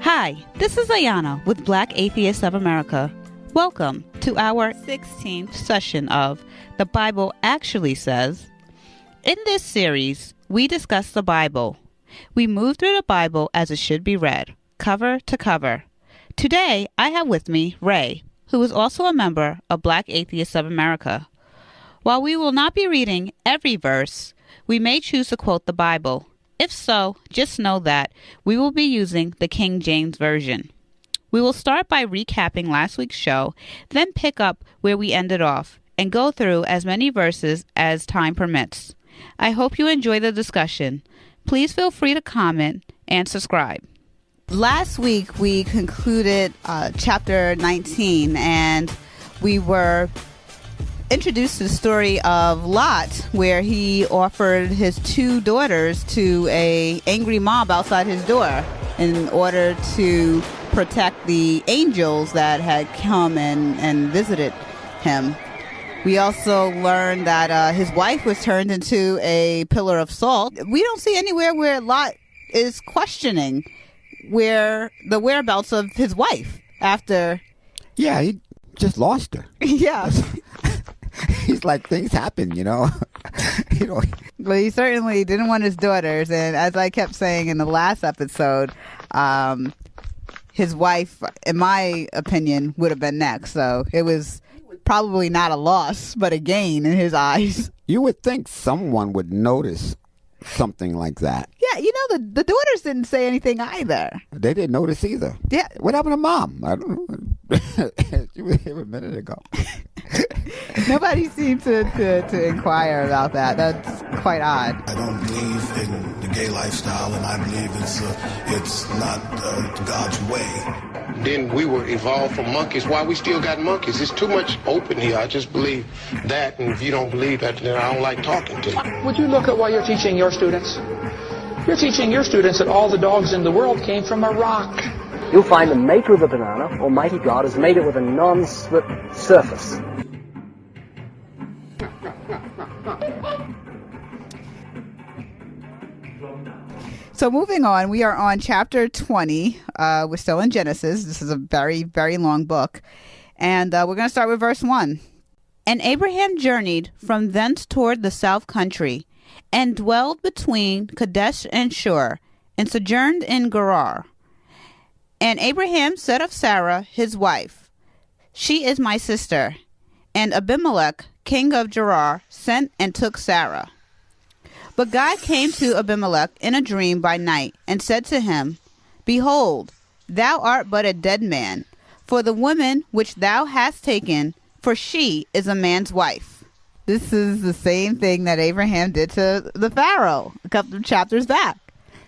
Hi, this is Ayanna with Black Atheists of America. Welcome to our 16th session of The Bible Actually Says. In this series, we discuss the Bible. We move through the Bible as it should be read, cover to cover. Today, I have with me Ray, who is also a member of Black Atheists of America. While we will not be reading every verse, we may choose to quote the Bible. If so, just know that we will be using the King James Version. We will start by recapping last week's show, then pick up where we ended off, and go through as many verses as time permits. I hope you enjoy the discussion. Please feel free to comment and subscribe. Last week, we concluded chapter 19, and we were introduced to the story of Lot, where he offered his two daughters to a angry mob outside his door in order to protect the angels that had come and visited him. We also learned that his wife was turned into a pillar of salt. We don't see anywhere where Lot is questioning where the whereabouts of his wife after. Yeah, he just lost her. Yeah. He's like, things happen, you know. But he certainly didn't want his daughters, and as I kept saying in the last episode, his wife, in my opinion, would have been next. So it was probably not a loss, but a gain in his eyes. You would think someone would notice something like that. Yeah, you know, the daughters didn't say anything either. They didn't notice either. Yeah. What happened to Mom? I don't know. She was here a minute ago. Nobody seemed to inquire about that. That's quite odd. I don't believe in the gay lifestyle, and I believe it's not God's way. Then we were evolved from monkeys. Why we still got monkeys? It's too much open here. I just believe that, and if you don't believe that, then I don't like talking to you. Would you look at what you're teaching your students? You're teaching your students that all the dogs in the world came from a rock. You'll find the maker of the banana, Almighty God, has made it with a non-slip surface. So moving on, we are on chapter 20. We're still in Genesis. This is a very, very long book. And we're going to start with verse 1. And Abraham journeyed from thence toward the south country, and dwelled between Kadesh and Shur, and sojourned in Gerar. And Abraham said of Sarah, his wife, She is my sister. And Abimelech, king of Gerar, sent and took Sarah. But God came to Abimelech in a dream by night, and said to him, Behold, thou art but a dead man, for the woman which thou hast taken, for she is a man's wife. This is the same thing that Abraham did to the Pharaoh a couple of chapters back,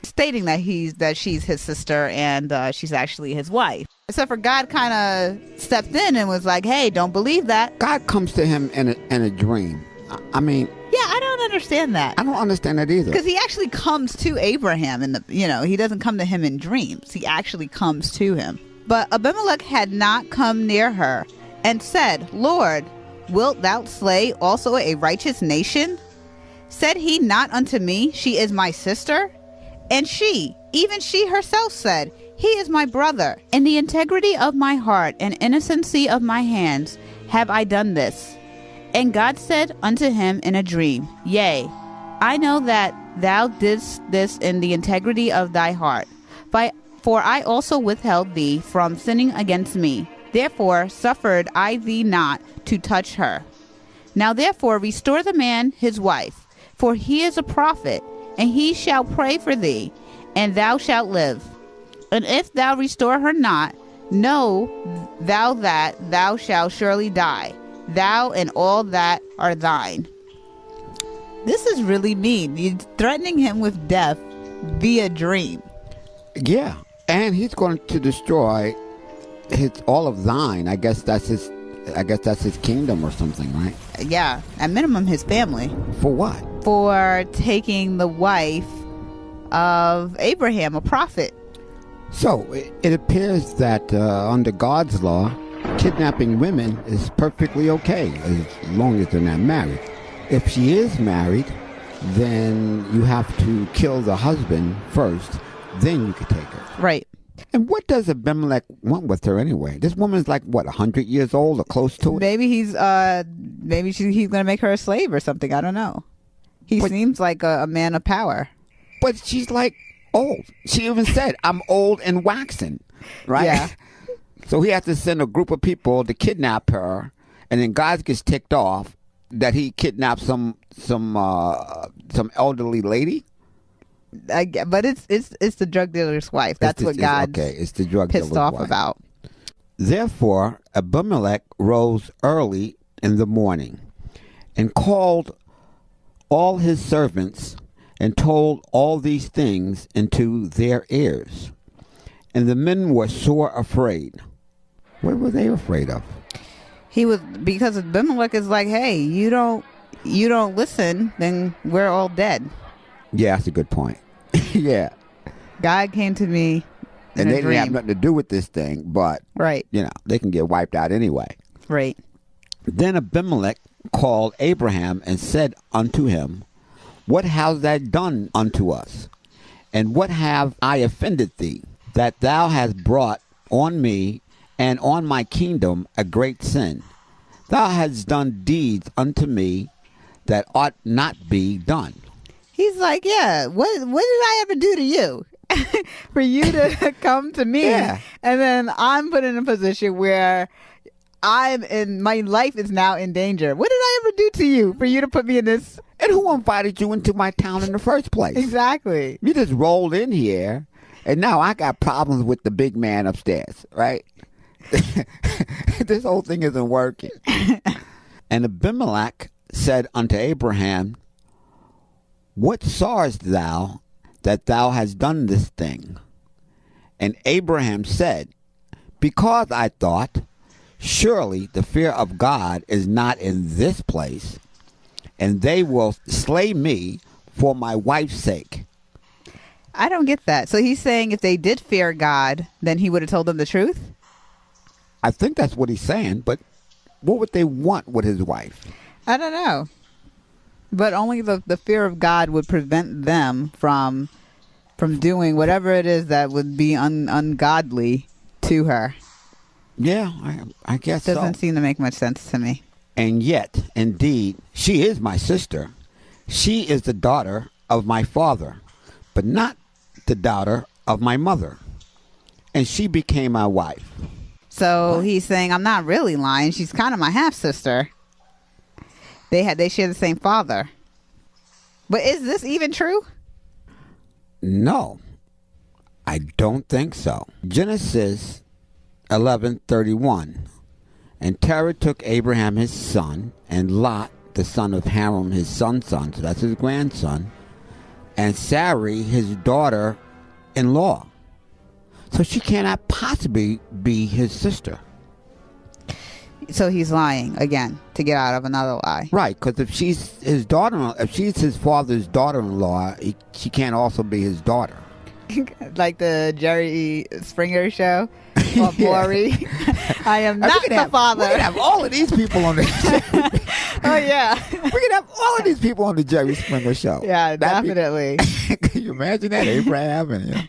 stating that she's his sister and she's actually his wife. Except for God kind of stepped in and was like, hey, don't believe that. God comes to him in a dream. I mean... Yeah, I don't understand that. I don't understand that either. Because he actually comes to Abraham he doesn't come to him in dreams. He actually comes to him. But Abimelech had not come near her and said, Lord, wilt thou slay also a righteous nation? Said he not unto me, She is my sister? And she, even she herself said, He is my brother. In the integrity of my heart and innocency of my hands have I done this. And God said unto him in a dream, Yea, I know that thou didst this in the integrity of thy heart. For I also withheld thee from sinning against me. Therefore suffered I thee not to touch her. Now therefore restore the man his wife, for he is a prophet, and he shall pray for thee, and thou shalt live. And if thou restore her not, know thou that thou shalt surely die, thou and all that are thine. This is really mean. You're threatening him with death via dream. Yeah, and he's going to destroy all of thine. I guess that's his kingdom or something, right? Yeah, at minimum his family. For what? For taking the wife of Abraham, a prophet. So it appears that under God's law, kidnapping women is perfectly okay as long as they're not married. If she is married, then you have to kill the husband first, then you could take her. Right. And what does Abimelech want with her anyway? This woman's like, what, 100 years old or close to it? Maybe he's he's going to make her a slave or something. I don't know. He seems like a man of power. But she's like old. She even said, I'm old and waxing, right? Yeah. So he has to send a group of people to kidnap her, and then God gets ticked off that he kidnapped some elderly lady. But it's the drug dealer's wife. That's what God's it's the drug pissed dealer's off wife. about. Therefore, Abimelech rose early in the morning and called all his servants and told all these things into their ears. And the men were sore afraid. What were they afraid of? Because Abimelech is like, hey, you don't listen, then we're all dead. Yeah, that's a good point. Yeah. God came to me in and a they dream. didn't have nothing to do with this thing, but, right. They can get wiped out anyway. Right. Then Abimelech called Abraham and said unto him, what hast thou done unto us? And what have I offended thee, that thou hast brought on me and on my kingdom a great sin? Thou hast done deeds unto me that ought not be done. He's like, yeah, what did I ever do to you for you to come to me? Yeah. And then I'm put in a position where my life is now in danger. What did I ever do to you for you to put me in this? And who invited you into my town in the first place? Exactly. You just rolled in here, and now I got problems with the big man upstairs, right? This whole thing isn't working. And Abimelech said unto Abraham, what sawest thou that thou hast done this thing? And Abraham said, because I thought, surely the fear of God is not in this place, and they will slay me for my wife's sake. I don't get that. So he's saying if they did fear God, then he would have told them the truth? I think that's what he's saying, but what would they want with his wife? I don't know. But only the fear of God would prevent them from doing whatever it is that would be ungodly to her. Yeah, I guess Doesn't seem to make much sense to me. And yet, indeed, she is my sister. She is the daughter of my father, but not the daughter of my mother. And she became my wife. So he's saying, I'm not really lying. She's kind of my half-sister. They share the same father. But is this even true? No, I don't think so. Genesis 11:31. And Terah took Abraham his son, and Lot, the son of Haram, his son's son, so that's his grandson, and Sarai, his daughter-in-law. So she cannot possibly be his sister. So he's lying again to get out of another lie. Right, because if she's his daughter, if she's his father's daughter-in-law, she can't also be his daughter. Like the Jerry Springer show. Or Maury. I am not the father. We can have all of these people on the Oh, yeah. We can have all of these people on the Jerry Springer show. Yeah, definitely. Can you imagine that? Abraham and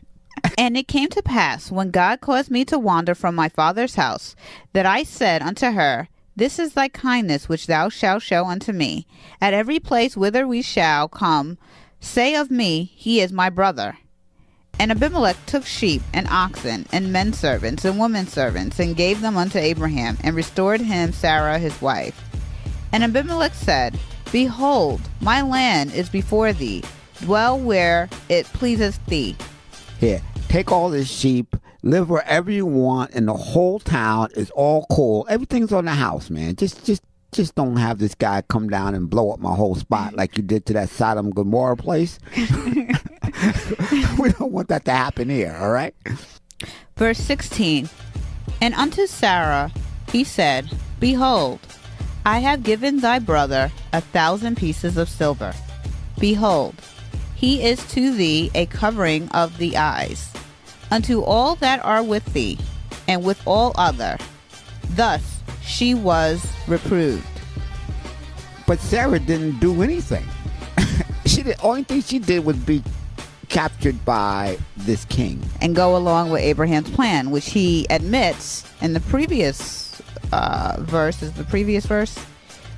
And it came to pass, when God caused me to wander from my father's house, that I said unto her, this is thy kindness which thou shalt show unto me. At every place whither we shall come, say of me, he is my brother. And Abimelech took sheep and oxen and men servants and women servants and gave them unto Abraham and restored him Sarah his wife. And Abimelech said, behold, my land is before thee. Dwell where it pleaseth thee. Here, take all this sheep, live wherever you want, and the whole town is all cool. Everything's on the house, man. Just don't have this guy come down and blow up my whole spot like you did to that Sodom Gomorrah place. We don't want that to happen here, all right? Verse 16. And unto Sarah he said, behold, I have given thy brother 1,000 pieces of silver. Behold, he is to thee a covering of the eyes, unto all that are with thee, and with all other. Thus she was reproved. But Sarah didn't do anything. The only thing she did was be captured by this king. And go along with Abraham's plan, which he admits in the previous verse,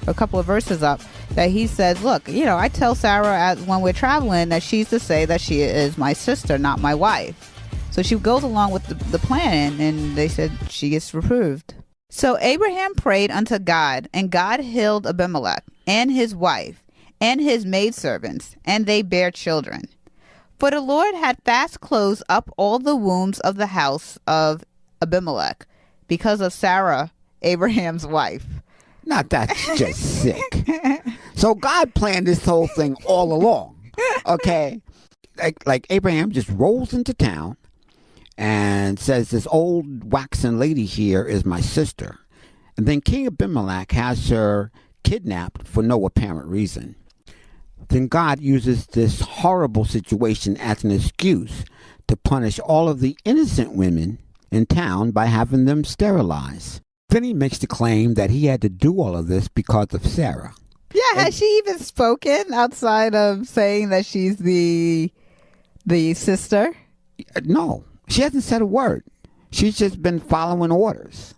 a couple of verses up, that he says, look, I tell Sarah when we're traveling that she's to say that she is my sister, not my wife. So she goes along with the plan, and they said she gets reproved. So Abraham prayed unto God, and God healed Abimelech and his wife and his maidservants, and they bare children. For the Lord had fast closed up all the wombs of the house of Abimelech because of Sarah, Abraham's wife. Now that's just sick. So God planned this whole thing all along. Okay? Like Abraham just rolls into town and says, this old waxen lady here is my sister. And then King Abimelech has her kidnapped for no apparent reason. Then God uses this horrible situation as an excuse to punish all of the innocent women in town by having them sterilized. Then he makes the claim that he had to do all of this because of Sarah. Yeah, has she even spoken outside of saying that she's the sister? No, she hasn't said a word. She's just been following orders.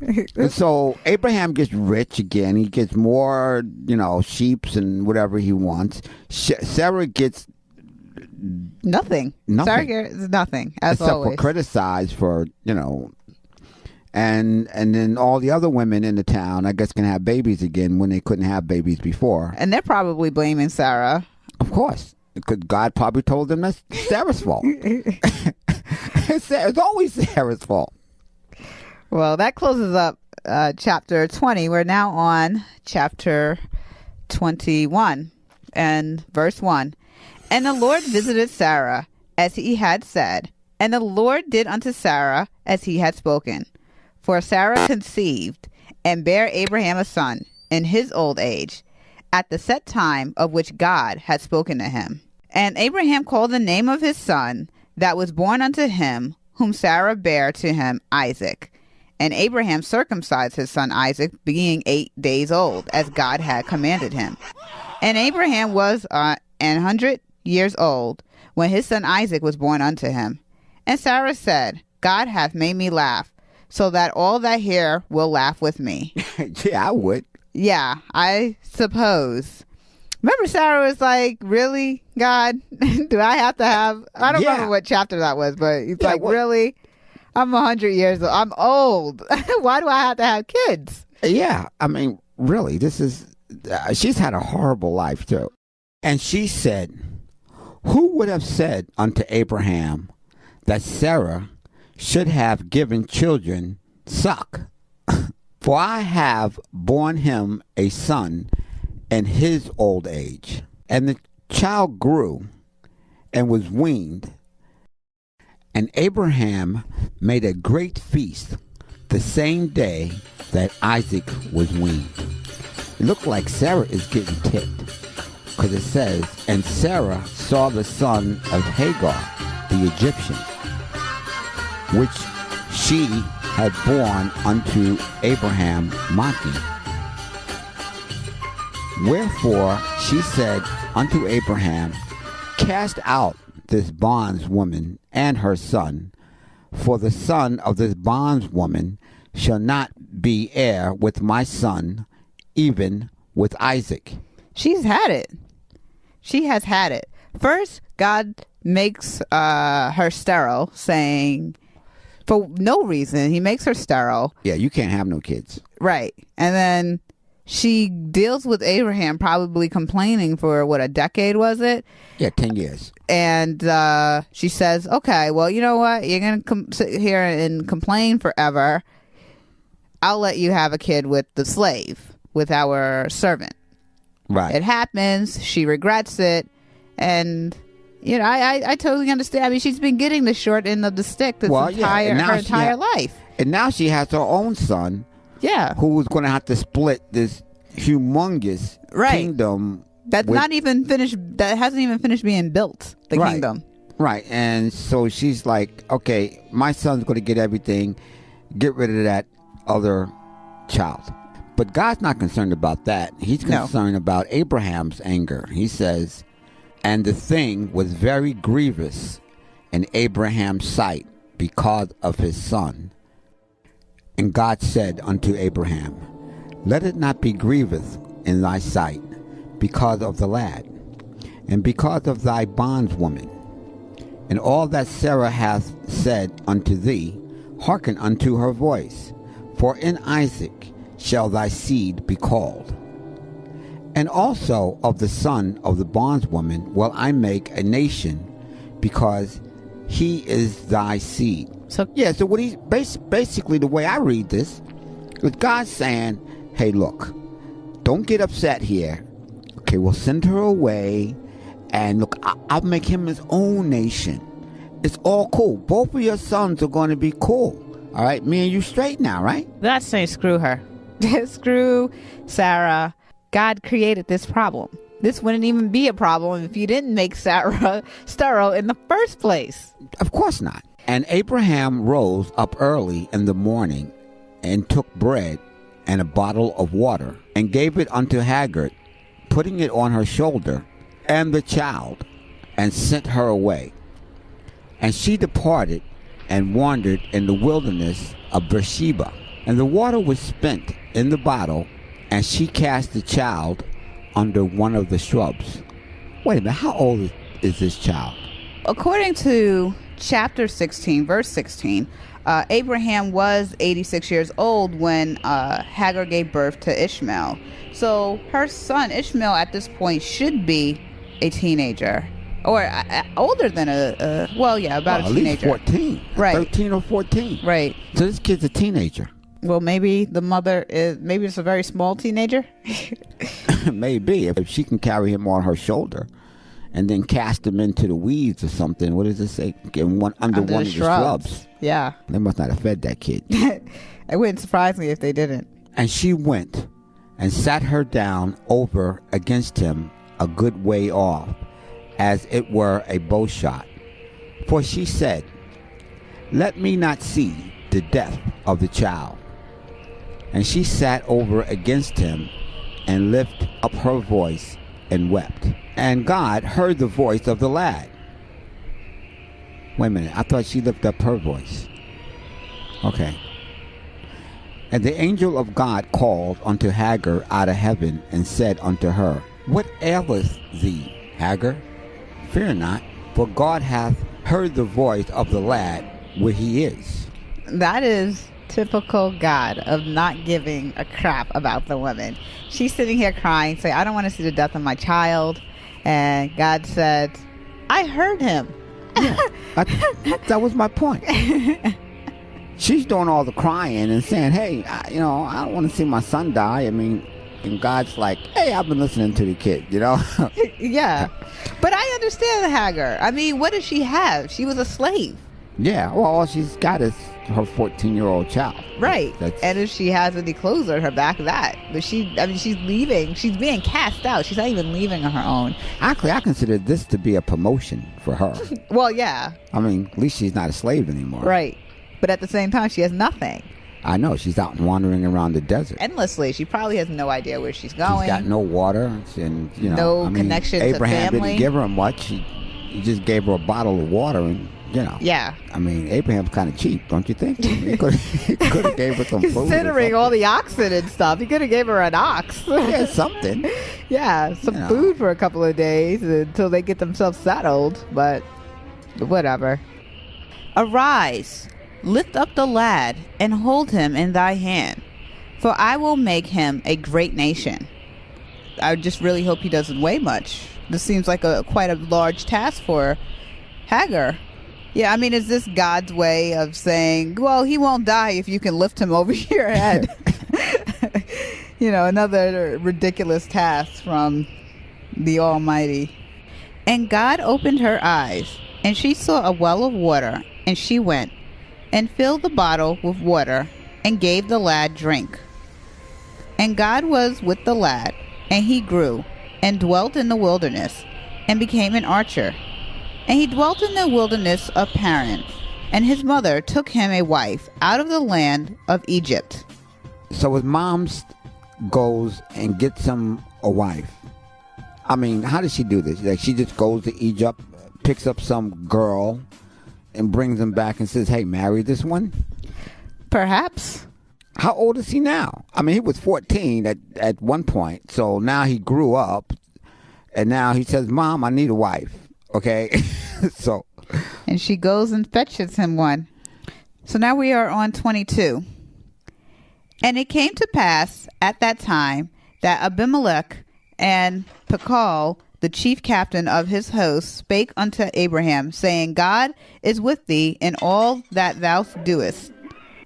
And so Abraham gets rich again. He gets more, sheeps and whatever he wants. Sarah gets nothing. Sarah gets nothing, as except always. for criticized for, and then all the other women in the town, I guess, can have babies again when they couldn't have babies before. And they're probably blaming Sarah. Of course. Because God probably told them that's Sarah's fault. It's always Sarah's fault. Well, that closes up chapter 20. We're now on chapter 21 and verse 1. And the Lord visited Sarah as he had said, and the Lord did unto Sarah as he had spoken. For Sarah conceived and bare Abraham a son in his old age, at the set time of which God had spoken to him. And Abraham called the name of his son that was born unto him, whom Sarah bare to him, Isaac. And Abraham circumcised his son Isaac, being 8 days old, as God had commanded him. And Abraham was 100 years old when his son Isaac was born unto him. And Sarah said, God hath made me laugh, so that all that hear will laugh with me. Yeah, I would. Yeah, I suppose. Remember, Sarah was like, really, God? Do I have to have... I don't remember what chapter that was, but he's really? I'm 100 years old. I'm old. Why do I have to have kids? Yeah, I mean, really, this is... she's had a horrible life, too. And she said, who would have said unto Abraham that Sarah should have given children suck? For I have borne him a son in his old age. And the child grew and was weaned. And Abraham made a great feast the same day that Isaac was weaned. It looked like Sarah is getting tipped, because it says, and Sarah saw the son of Hagar, the Egyptian, which she had born unto Abraham mocking. Wherefore she said unto Abraham, cast out this bondswoman and her son, for the son of this bondswoman shall not be heir with my son, even with Isaac. She's had it. She has had it. First, God makes her sterile, saying, for no reason, he makes her sterile. Yeah, you can't have no kids. Right. And then she deals with Abraham probably complaining for, a decade, was it? Yeah, 10 years. And she says, okay, well, you know what? You're going to sit here and complain forever. I'll let you have a kid with the slave, with our servant. Right. It happens. She regrets it. And, I totally understand. I mean, she's been getting the short end of the stick her entire life. And now she has her own son. Yeah. Who was going to have to split this humongous kingdom. That's not even finished. That hasn't even finished being built, the kingdom. Right. And so she's like, okay, my son's going to get everything. Get rid of that other child. But God's not concerned about that. He's concerned about Abraham's anger. He says, And the thing was very grievous in Abraham's sight because of his son. And God said unto Abraham, Let it not be grievous in thy sight because of the lad, and because of thy bondwoman. And all that Sarah hath said unto thee, hearken unto her voice. For in Isaac shall thy seed be called. And also of the son of the bondwoman will I make a nation, because he is thy seed. So what he's basically, the way I read this, is God saying, hey, look, don't get upset here. Okay, we'll send her away, and look, I'll make him his own nation. It's all cool. Both of your sons are going to be cool. All right, me and you straight now, right? That's saying screw her. Screw Sarah. God created this problem. This wouldn't even be a problem if you didn't make Sarah sterile in the first place. Of course not. And Abraham rose up early in the morning and took bread and a bottle of water and gave it unto Hagar, putting it on her shoulder and the child, and sent her away. And she departed and wandered in the wilderness of Beersheba. And the water was spent in the bottle, and she cast the child under one of the shrubs. Wait a minute, how old is this child? According to chapter 16, verse 16, Abraham was 86 years old when Hagar gave birth to Ishmael. So her son Ishmael at this point should be a teenager. Or older than about a teenager. At least 14. Right. 13 or 14. Right. So this kid's a teenager. Well, maybe the mother maybe it's a very small teenager. Maybe. If she can carry him on her shoulder and then cast him into the weeds or something. What does it say? Under one of the shrubs. Yeah. They must not have fed that kid. It wouldn't surprise me if they didn't. And she went and sat her down over against him a good way off, as it were a bow shot. For she said, Let me not see the death of the child. And she sat over against him and lifted up her voice and wept. And God heard the voice of the lad. Wait a minute, I thought she lifted up her voice. Okay. And the angel of God called unto Hagar out of heaven and said unto her, What aileth thee, Hagar? Fear not, for God hath heard the voice of the lad where he is. That is typical God of not giving a crap about the woman. She's sitting here crying, saying, I don't want to see the death of my child. And God said, I heard him. Yeah, that was my point. She's doing all the crying and saying, hey, I don't want to see my son die. I mean, and God's like, hey, I've been listening to the kid, Yeah. But I understand Hagar. I mean, what did she have? She was a slave. Yeah, well, all she's got is her 14-year-old child. Right. And if she has any clothes on her back, that. But she's leaving. She's being cast out. She's not even leaving on her own. Actually, I consider this to be a promotion for her. Well, yeah. I mean, at least she's not a slave anymore. Right. But at the same time, she has nothing. I know. She's out wandering around the desert. Endlessly. She probably has no idea where she's going. She's got no water. And, connection Abraham to family. didn't give her much. He just gave her a bottle of water and, Yeah. I mean, Abraham's kind of cheap, don't you think? He could have gave her some food. Considering all the oxen and stuff, he could have gave her an ox. Yeah, something. Yeah, some food for a couple of days until they get themselves settled. But whatever. Arise, lift up the lad, and hold him in thy hand, for I will make him a great nation. I just really hope he doesn't weigh much. This seems like quite a large task for Hagar. Yeah, I mean, is this God's way of saying, well, he won't die if you can lift him over your head? Another ridiculous task from the Almighty. And God opened her eyes, and she saw a well of water, and she went and filled the bottle with water and gave the lad drink. And God was with the lad, and he grew and dwelt in the wilderness and became an archer. And he dwelt in the wilderness of Paran, and his mother took him a wife out of the land of Egypt. So his mom goes and gets him a wife I mean, how does she do this? Like, she just goes to Egypt, picks up some girl, and brings them back and says, hey, marry this one? Perhaps. How old is he now? I mean, he was 14 at one point, so now he grew up, and now he says, Mom, I need a wife, okay? So, and she goes and fetches him one. So now we are on 22. And it came to pass at that time that Abimelech and Pekal, the chief captain of his host, spake unto Abraham, saying, God is with thee in all that thou doest.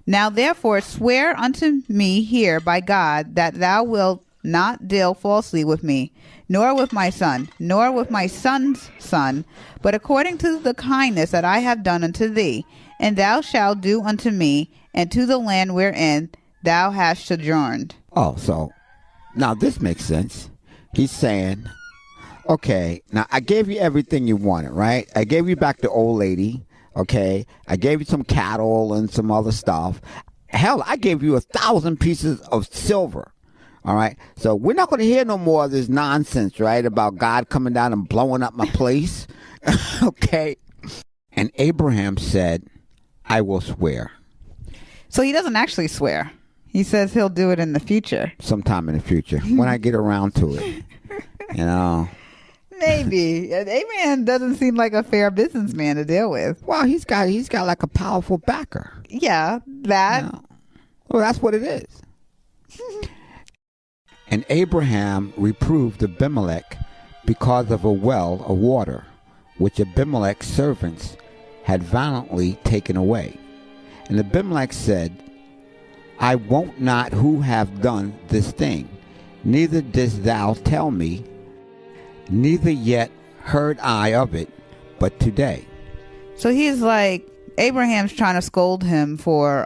Now therefore swear unto me here by God that thou wilt not deal falsely with me, nor with my son, nor with my son's son, but according to the kindness that I have done unto thee, and thou shalt do unto me, and to the land wherein thou hast sojourned. Oh, so now this makes sense. He's saying, okay, now I gave you everything you wanted, right? I gave you back the old lady, okay? I gave you some cattle and some other stuff. Hell, I gave you 1,000 pieces of silver. All right. So we're not going to hear no more of this nonsense, right? About God coming down and blowing up my place. Okay. And Abraham said, I will swear. So he doesn't actually swear. He says he'll do it in the future. Sometime in the future, when I get around to it. You know. Maybe. Abraham doesn't seem like a fair businessman to deal with. Well, he's got like a powerful backer. Yeah, that. You know? Well, that's what it is. And Abraham reproved Abimelech because of a well of water, which Abimelech's servants had violently taken away. And Abimelech said, I wot not who have done this thing, neither didst thou tell me, neither yet heard I of it, but today. So he's like, Abraham's trying to scold him for,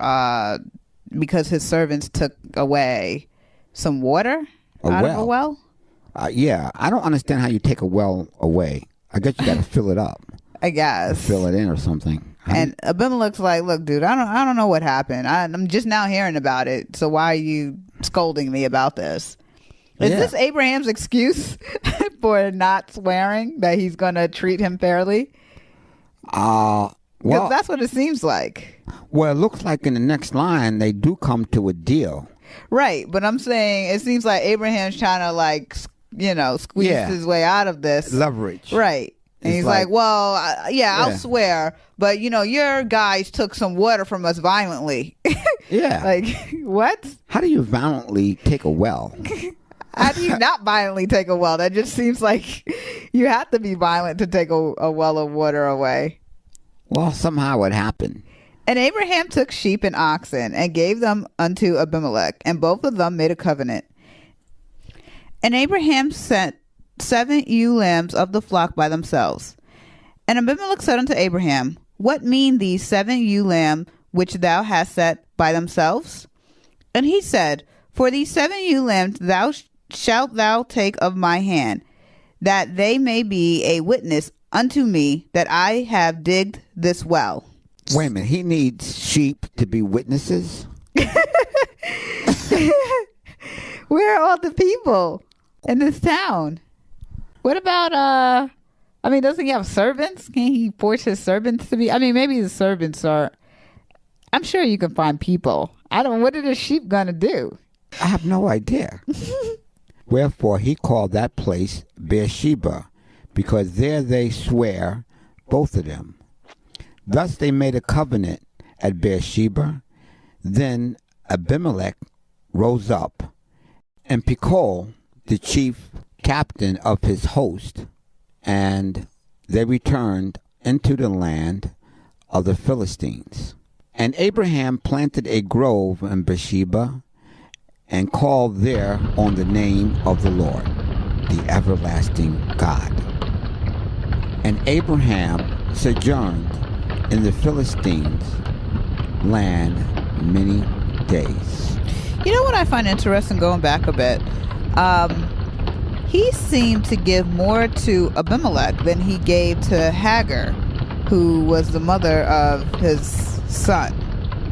because his servants took away some water out of a well? Yeah, I don't understand how you take a well away. I guess you got to fill it up. I guess. Fill it in or something. And Abimelech's like, look, dude, I don't know what happened. I'm just now hearing about it. So why are you scolding me about this? Is this Abraham's excuse for not swearing that he's going to treat him fairly? Well, that's what it seems like. Well, it looks like in the next line they do come to a deal. Right, but I'm saying it seems like Abraham's trying to squeeze his way out of this. Leverage. Right. And he's like, well, I'll swear, but your guys took some water from us violently. Yeah. Like, what? How do you violently take a well? How do you not violently take a well? That just seems like you have to be violent to take a well of water away. Well, somehow it happened. And Abraham took sheep and oxen and gave them unto Abimelech, and both of them made a covenant. And Abraham sent 7 ewe lambs of the flock by themselves. And Abimelech said unto Abraham, what mean these 7 ewe lamb which thou hast set by themselves? And he said, for these 7 ewe lambs shalt thou take of my hand, that they may be a witness unto me that I have digged this well. Wait a minute, he needs sheep to be witnesses? Where are all the people in this town? What about, doesn't he have servants? Can he force his servants to be? Maybe his servants are, I'm sure you can find people. What are the sheep going to do? I have no idea. Wherefore he called that place Beersheba, because there they swear, both of them. Thus they made a covenant at Beersheba. Then Abimelech rose up, and Pekal, the chief captain of his host, and they returned into the land of the Philistines. And Abraham planted a grove in Beersheba, and called there on the name of the Lord, the everlasting God. And Abraham sojourned in the Philistines' land many days. You know what I find interesting, going back a bit? He seemed to give more to Abimelech than he gave to Hagar, who was the mother of his son,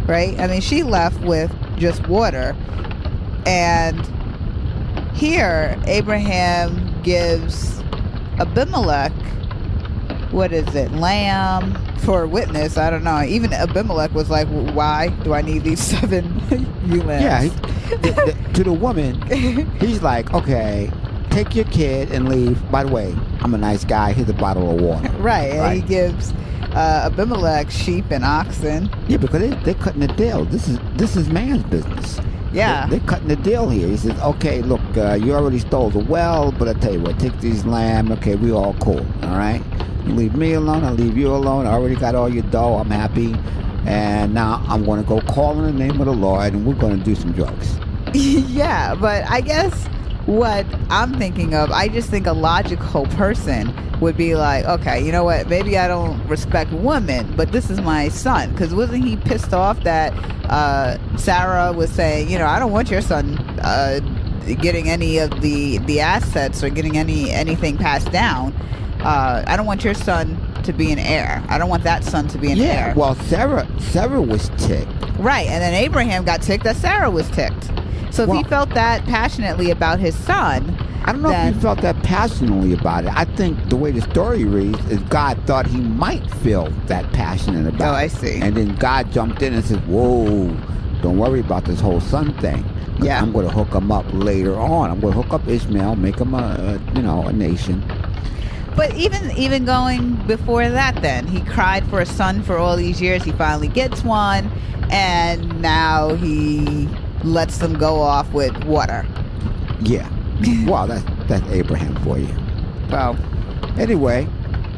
right? She left with just water. And here, Abraham gives Abimelech, what is it, lamb for a witness. I don't know. Even Abimelech was like, why do I need these 7 ewe lambs? Yeah, to the woman, he's like, okay, take your kid and leave. By the way, I'm a nice guy. Here's a bottle of water. Right, and he gives Abimelech sheep and oxen. Yeah, because they're cutting the deal. This is man's business. Yeah. They're cutting the deal here. He says, okay, look, you already stole the well, but I tell you what, take these lamb. Okay, we all cool, all right? You leave me alone, I'll leave you alone. I already got all your dough. I'm happy. And now I'm going to go call in the name of the Lord, and we're going to do some drugs. Yeah, but I guess what I'm thinking of, I just think a logical person would be like, okay, you know what, maybe I don't respect women, but this is my son. Because wasn't he pissed off that Sarah was saying, you know, I don't want your son getting any of the assets or getting anything passed down. I don't want your son to be an heir. I don't want that son to be an heir. Well, Sarah was ticked. Right, and then Abraham got ticked that Sarah was ticked. So if he felt that passionately about his son, I don't know if he felt that passionately about it. I think the way the story reads is God thought he might feel that passionate about it. Oh, I see. And then God jumped in and said, whoa, don't worry about this whole son thing. Yeah. I'm going to hook him up later on. I'm going to hook up Ishmael, make him a nation. But even going before that, then he cried for a son for all these years. He finally gets one, and now he lets them go off with water. Yeah. Wow, that's Abraham for you. Well, anyway,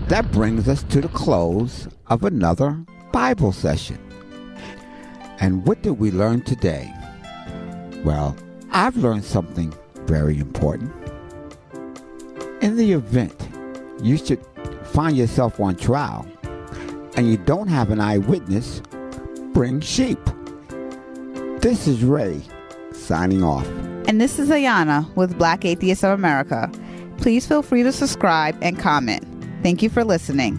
that brings us to the close of another Bible session. And what did we learn today? Well, I've learned something very important. In the event you should find yourself on trial and you don't have an eyewitness, bring sheep. This is Ray, signing off. And this is Ayanna with Black Atheists of America. Please feel free to subscribe and comment. Thank you for listening.